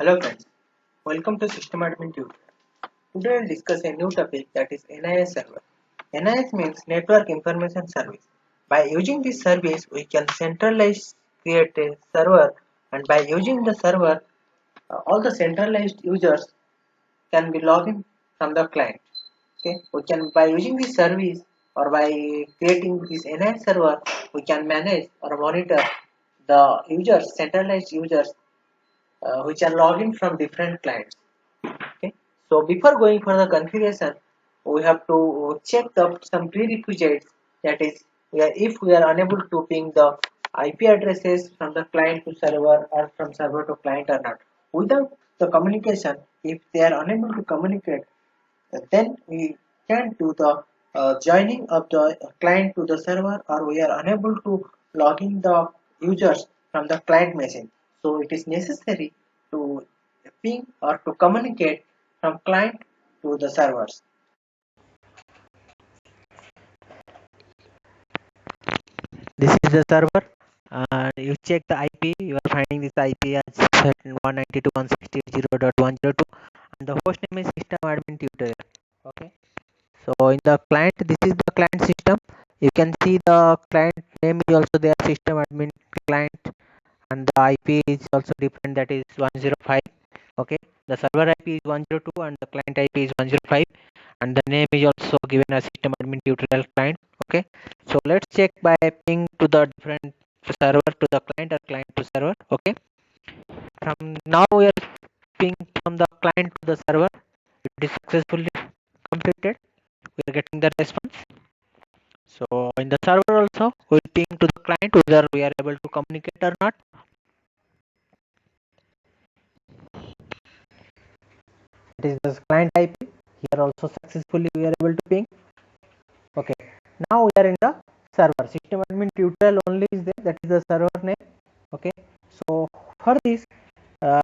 Hello friends, welcome to systemadmin tutorial. Today we'll discuss a new topic that is NIS Server. NIS means Network Information Service. By using this service, we can centralize create a server, and by using the server, all the centralized users can be logged in from the client. Okay, we can by using this service or by creating this NIS server, we can manage or monitor the users, centralized users which are logged in from different clients. Okay, so before going for the configuration, we have to check some prerequisites, that is if we are unable to ping the IP addresses from the client to server or from server to client or not. Without the communication, if they are unable to communicate, then we can do the joining of the client to the server, or we are unable to log in the users from the client machine. So it is necessary to ping or to communicate from client to the servers. This is the server. You check the IP, you are finding this IP as 192.168.0.102, and the host name is system admin tutorial. Okay, so in the client, this is the client system. You can see the client name is also there, system admin client, and the IP is also different, that is 105. Okay, the server IP is 102 and the client IP is 105, and the name is also given as system admin tutorial client. Okay, so let's check by ping to the different server to the client or client to server. Okay, from now we are ping from the client to the server. It is successfully completed. We are getting the response. So in the server also we ping to the client whether we are able to communicate or not. It is the client IP. Here also successfully we are able to ping. Okay, now we are in the server. System admin tutorial only is there, that is the server name. Okay, so for this uh,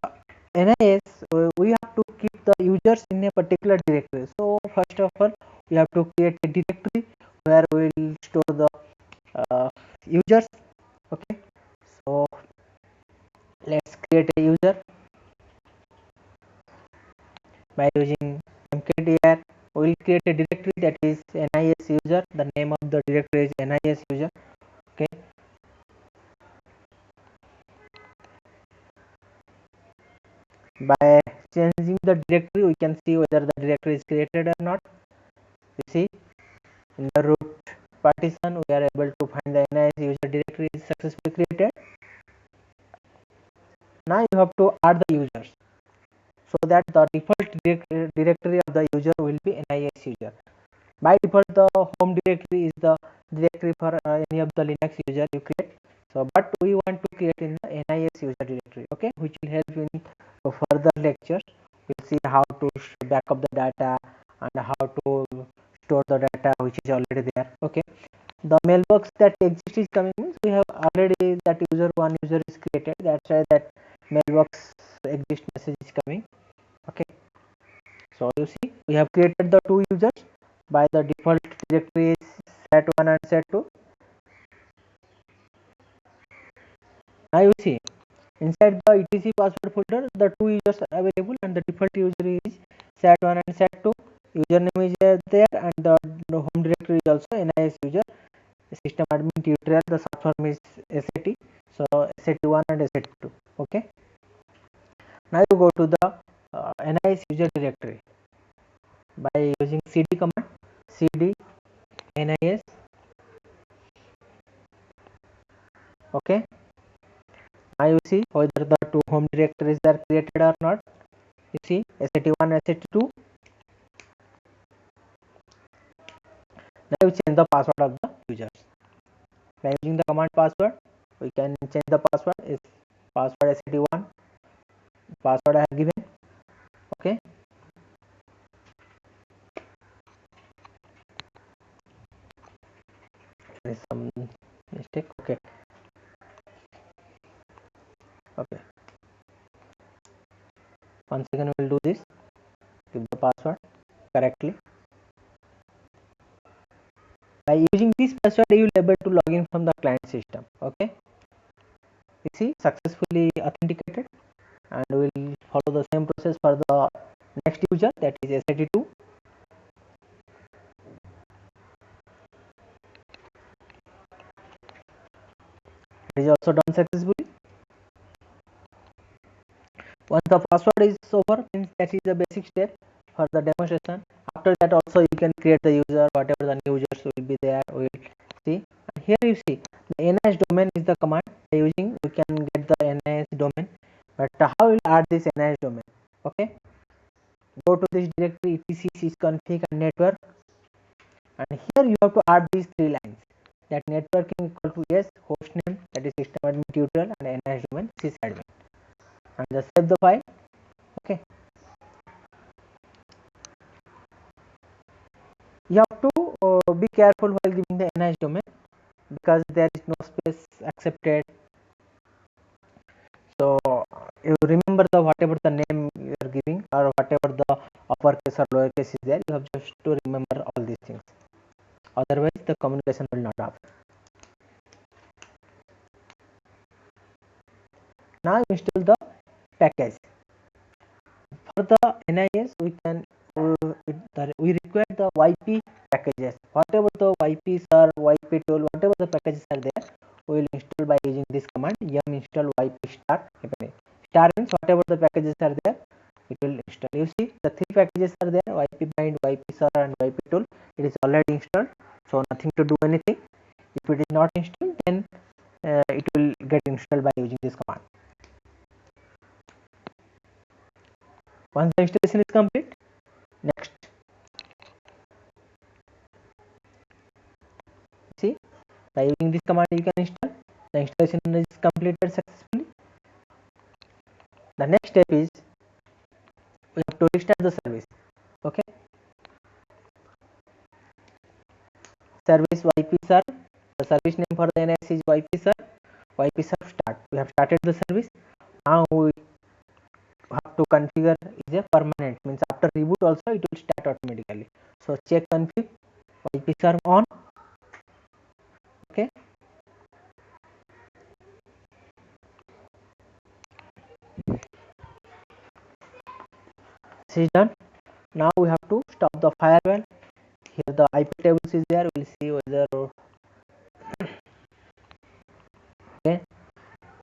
NIS, we have to keep the users in a particular directory. So first of all, we have to create a directory where we will store the users. Okay, so let's create a user by using mkdir. We will create a directory that is NIS user. The name of the directory is NIS user. Okay, by changing the directory, we can see whether the directory is created or not. You see, in the root partition, we are able to find the NIS user directory is successfully created. Now you have to add the users, so that the default directory of the user will be NIS user. By default, the home directory is the directory for any of the Linux user you create. So, but we want to create in the NIS user directory. Okay, which will help in further lectures. We'll see how to back up the data and how to store the data which is already there. Okay, the mailbox that exists is coming means we have already that one user is created. That's why that mailbox exist message is coming. Okay, so you see we have created the two users by the default directory is set1 and set2. Now you see inside the etc password folder the two users are available and the default user is set1 and set2. Username is there and the home directory is also NIS user system admin tutorial. The subform is SAT, so SAT1 and SAT2. Okay, now you go to the NIS user directory by using cd command. Cd NIS. Okay, now you see whether the two home directories are created or not. You see SAT1, SAT2. Now you change the password of the users by using the command password. We can change the password. Is password SAT1 password I have given. Okay, there is some mistake. Okay, okay, once again we will do this. Give the password correctly. By using this password you will be able to log in from the client system. Okay, you see successfully authenticated, and we will follow the same process for the next user, that is SID2. It is also done successfully. Once the password is over, means that is the basic step for the demonstration. After that also you can create the user, whatever the new users will be there, we will see. And here you see the NIS domain is the command by using we can get the NIS domain. But how will add this NIS domain? Okay, go to this directory etc sysconfig and network, and here you have to add these three lines, that networking equal to yes hostname, that is systemadmin tutorial, and NIS domain sysadmin, and just save the file. Okay, you have to be careful while giving the NIS domain, because there is no space accepted. So you remember the whatever the name you are giving, or whatever the uppercase or lowercase is there, you have just to remember all these things, otherwise the communication will not happen. Now install the package. For the NIS we can we require the YP packages, whatever the YPs or YP tool, whatever the packages are there, we will install by using this command yum install YP star. Star means whatever the packages are there, it will install. You see the three packages are there, YP bind, YP server, and YP tool. It is already installed, so nothing to do anything. If it is not installed, then it will get installed by using this command. Once the installation is complete, next, see, by using this command you can install. The installation is completed successfully. The next step is we have to restart the service. Okay, service YP serve, the service name for the NIS is YP serve. YP serve start. We have started the service. Now we have to configure is a permanent, means after reboot also it will start automatically. So check config YP serve on. Okay, this is done. Now we have to stop the firewall. Here the IP tables is there, we will see whether okay.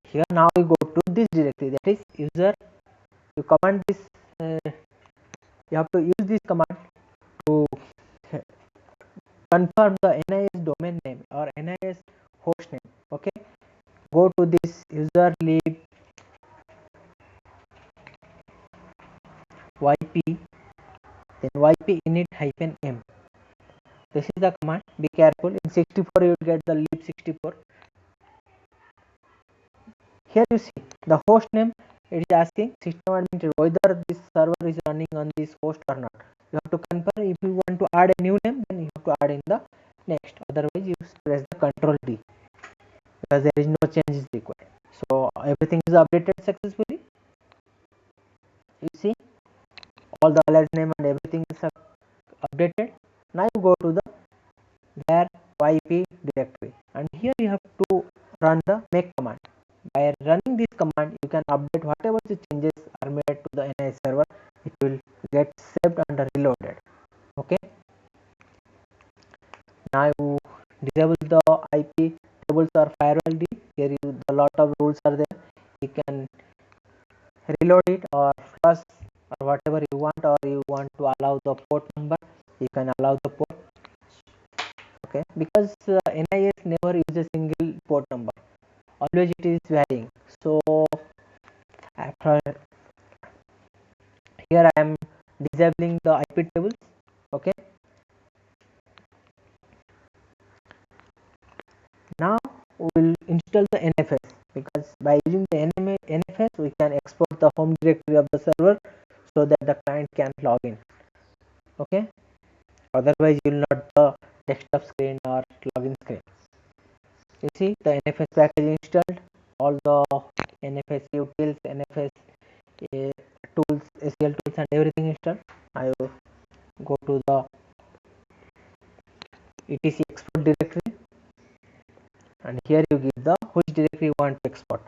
Here now we go to this directory, that is user. You command this, you have to use this command to confirm the NIS domain name or NIS host name. Okay, go to this user lib YP, then YP init -m. This is the command. Be careful, in 64 you will get the lib 64. Here you see the host name, it is asking system admin whether this server is running on this host or not. You have to confirm. If you want to add a new name, then you have to add in the next, otherwise you press the Ctrl D, because there is no change is required. So everything is updated successfully. You see all the alert name and everything is updated. Now you go to the var YP directory, and here you have to run the make command. By running this command, you can update whatever the changes are made to the NIS server. It will get saved and reloaded. Okay. Now you disable the IP tables or firewall D. Here the lot of rules are there. You can reload it or flush or whatever you want, or you want to allow the port number, you can allow the port. Okay, because NIS never uses single port number, always it is varying. So after here I am disabling the IP tables. Okay, now we will install the NFS, because by using the NFS we can export the home directory of the server so that the client can log in. Okay, otherwise you will not the desktop screen or login screen. You see the NFS package installed, all the NFS utils, NFS tools, SEL tools and everything installed. I will go to the etc export directory, and here you give the which directory you want to export.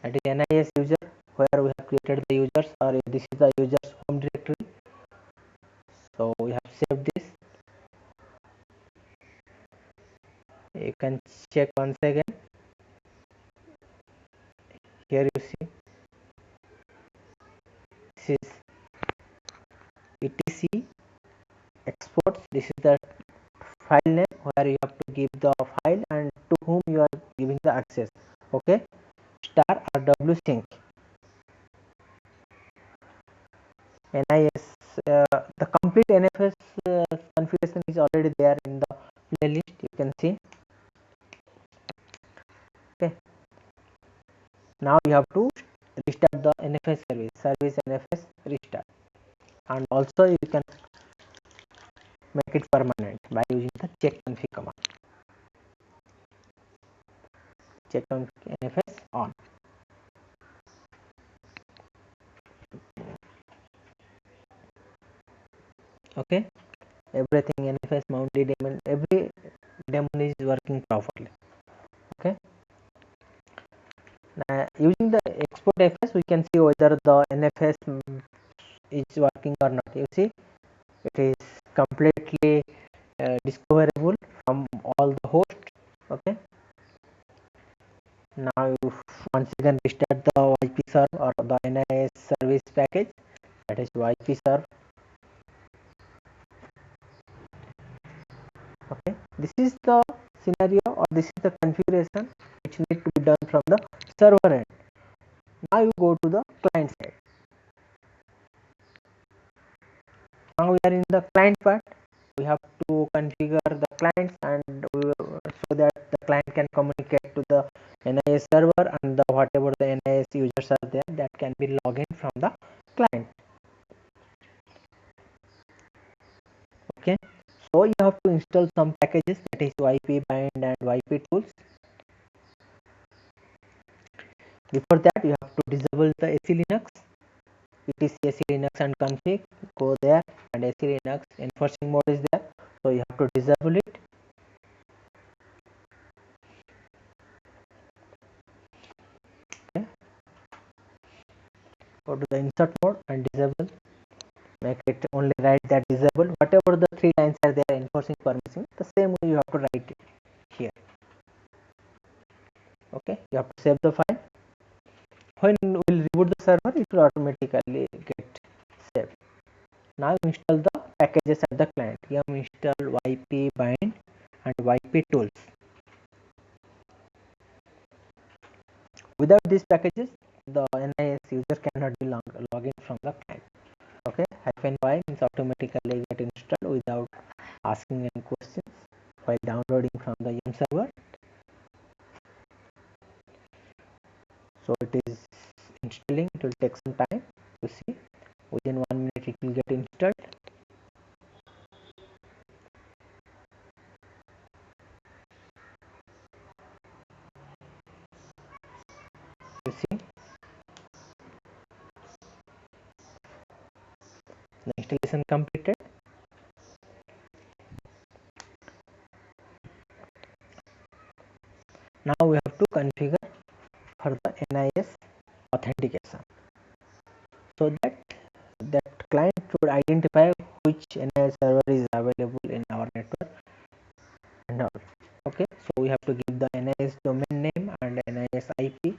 That is NIS user, where we have created this is the user's home directory. So we have saved this. You can check once again. Here you see this is etc exports. This is the file name where you have to give the file and to whom you are giving the access. Okay, star rw sync NIS. The complete NFS configuration is already there in the playlist. You can see. Okay, now you have to restart the NFS service NFS restart, and also you can make it permanent by using the check config command. Check config NFS on. Okay, everything NFS mounted daemon, every daemon is working properly. Okay, now using the export FS we can see whether the NFS is working or not. You see it is completely discoverable from all the hosts. Okay, now you once again restart the YP serve or the NIS service package, that is YP serve. Okay, this is the scenario or this is the configuration which need to be done from the server end. Now you go to the client side. Now we are in the client part. We have to configure the clients and so that the client can communicate to the NIS server, and the whatever the NIS users are there that can be logged in from the client. Okay, so you have to install some packages, that is YP bind and YP tools. Before that you have to disable the AC Linux. It is AC Linux and config. Go there and AC Linux enforcing mode is there, so you have to disable it. Okay, go to the insert mode and disable. Make it only write that disable. Whatever the 3 lines are there enforcing permission, the same way you have to write it here. Okay, you have to save the file. When we will reboot the server, it will automatically get saved. Now install the packages at the client. Yum install YP bind and YP tools. Without these packages, the NIS user cannot be login from the client. Okay, -y means automatically get installed without asking any questions while downloading from the Yum server. So it is installing. It will take some time to see. Within 1 minute it will get installed. You see the installation completed. Now we have to configure for the NIS authentication, so that client should identify which NIS server is available in our network and all. Okay, so we have to give the NIS domain name and NIS IP.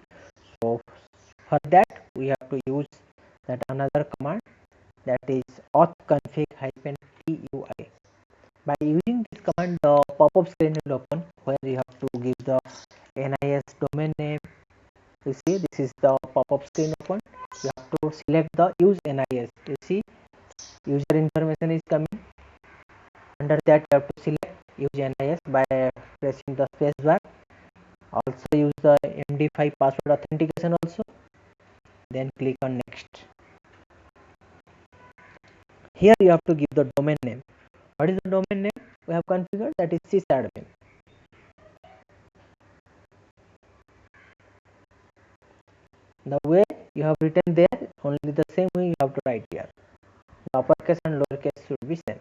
So for that we have to use that another command, that is authconfig-tui. By using this command, the pop-up screen will open where you have to give the NIS domain name. You see this is the pop-up screen open. You have to select the use NIS. You see user information is coming. Under that you have to select use NIS by pressing the space bar. Also use the MD5 password authentication also. Then click on next. Here you have to give the domain name. What is the domain name we have configured? That is sysadmin. The way you have written there, only the same way you have to write here. The uppercase and lowercase should be same.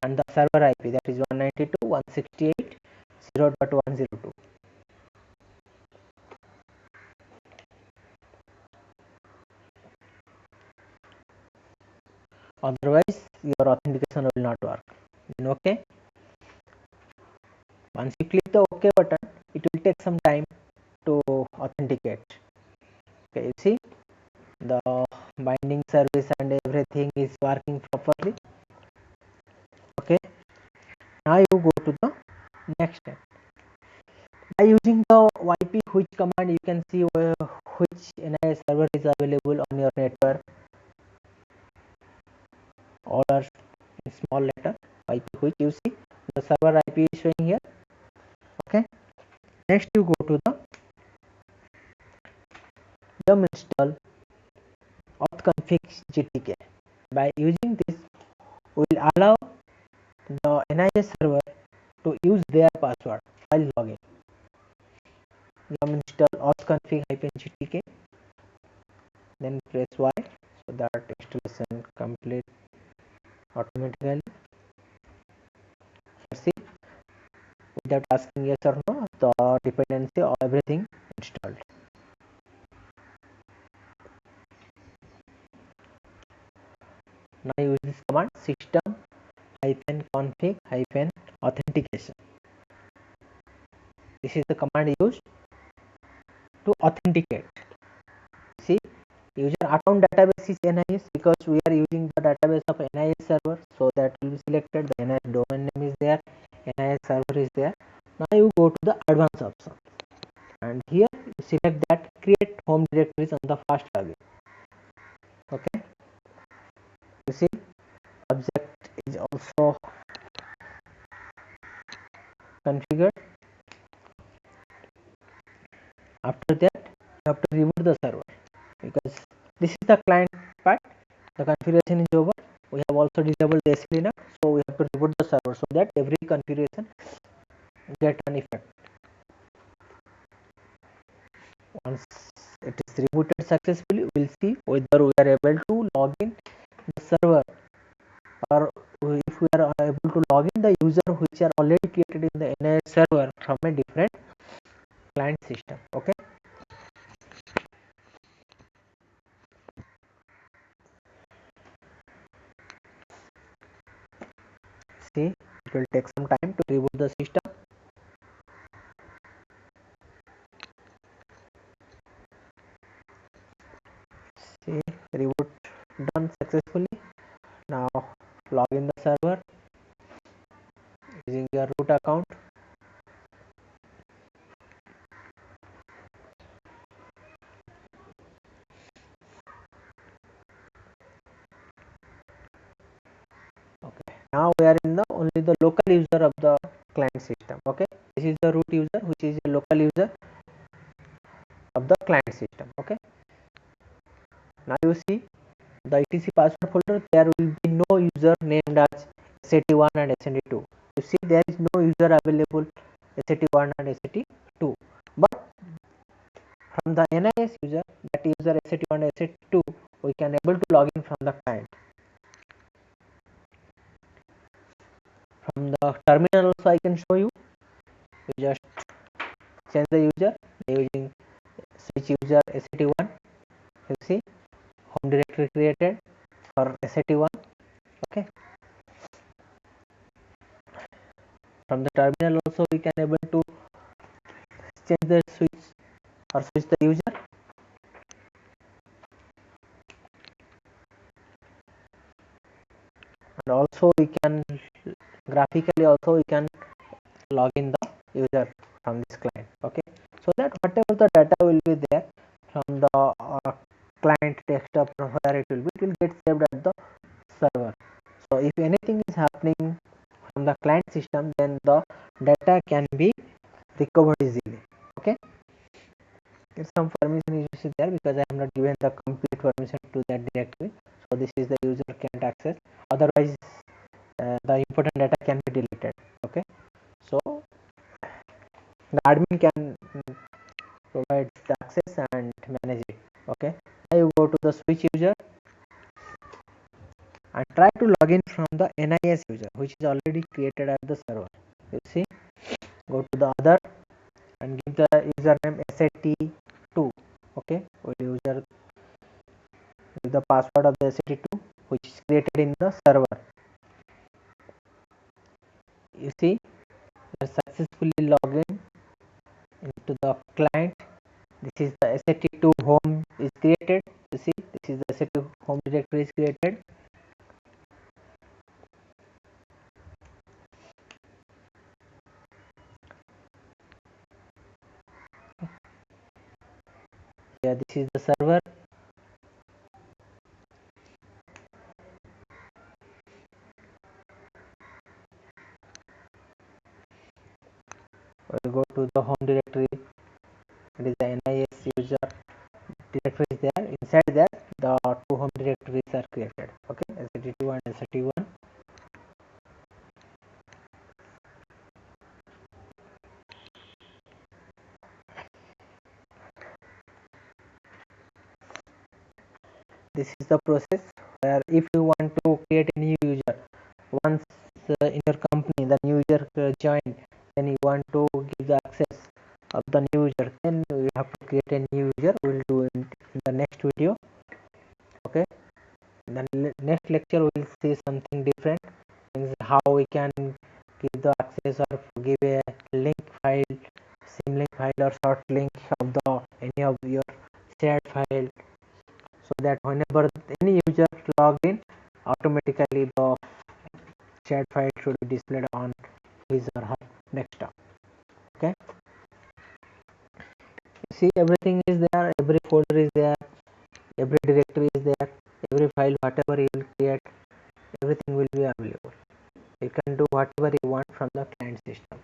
And the server IP, that is 192.168.0.102. otherwise your authentication will not work. Then okay, once you click the OK button, it will take some time to authenticate. Okay, you see the binding service and everything is working properly. Okay, now you go to the next step. By using the yp which command, you can see which NIS server is available on your network. All are in small letter. Yp which, you see the server IP is showing here. Okay, next you go to the yum install authconfig gtk. By using this, we will allow the NIS server to use their password while logging. Yum install authconfig-gtk, then press Y so that installation complete automatically. See, without asking yes or no, the dependency or everything installed. Now use this command system-config-authentication. This is the command used to authenticate. See, user account database is NIS because we are using the database of NIS server, so that will be selected. The NIS domain name is there, NIS server is there. Now you go to the advanced option, and here you select that create home directories on the first login. Okay, you see object is also configured. After that, you have to reboot the server because this is the client part. The configuration is over. We have also disabled the SLINUX, so we have to reboot the server so that every configuration get an effect. Once it is rebooted successfully, we will see whether we are able to log in the server, or if we are able to log in the user which are already created in the NIS server from a different client system. Okay, see, it will take some time to reboot the system. See, reboot done successfully. Now log in the server using your root account. Okay, now we are in the only the local user of the client system. Okay, this is the root user, which is a local user of the client system. Okay, now you see the etc password folder, there will be no user named as SAT1 and SAT2. You see, there is no user available SAT1 and SAT2, but from the NIS user, that user SAT1 and SAT2, we can able to log in from the client. From the terminal also I can show you. We just change the user using switch user SAT1. You see, home directory created for SAT1. Okay, from the terminal also we can able to change the switch or switch the user. And also we can graphically also we can log in the user from this client. Okay, so that whatever the data will be there from the client desktop, where it will get saved at the server. So if anything is happening from the client system, then the data can be recovered easily. Okay, some permission is there because I am not given the complete permission to that directory, so this is the user can't access, otherwise the important data can be deleted. Okay, so the admin can provide the access and manage it. Okay, now you go to the switch user and try to log in from the NIS user which is already created at the server. You see, go to the other and give the username SAT2. Okay, with user with the password of the SAT2 which is created in the server. You see, we are successfully logged in into the client. This is the SAT2 home is created. You see, this is the SAT2 home directory is created. Yeah, this is the server. We'll go to the home directory. It is the NIS user directory is there. Inside that, the two home directories are created. Okay, SAT2 and SAT1. This is the process where if you want to create a new user, once in your company the new user joined, then you want to give the access of the new user, then you have to create a new user. We will do in the next video. Okay, then next lecture we will see something different, means how we can give the access or give a link file, symlink file or short link of the any of your shared file, so that whenever any user log in, automatically the shared file should be displayed on his or her desktop. Okay, see, everything is there, every folder is there, every directory is there, every file whatever you will create, everything will be available. You can do whatever you want from the client system.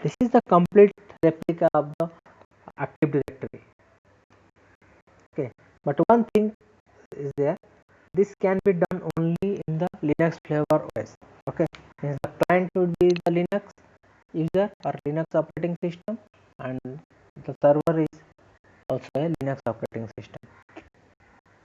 This is the complete replica of the Active Directory. Okay, but one thing is there, this can be done only in the Linux flavor OS. Okay, means the client should be the Linux user or Linux operating system, and the server is also a Linux operating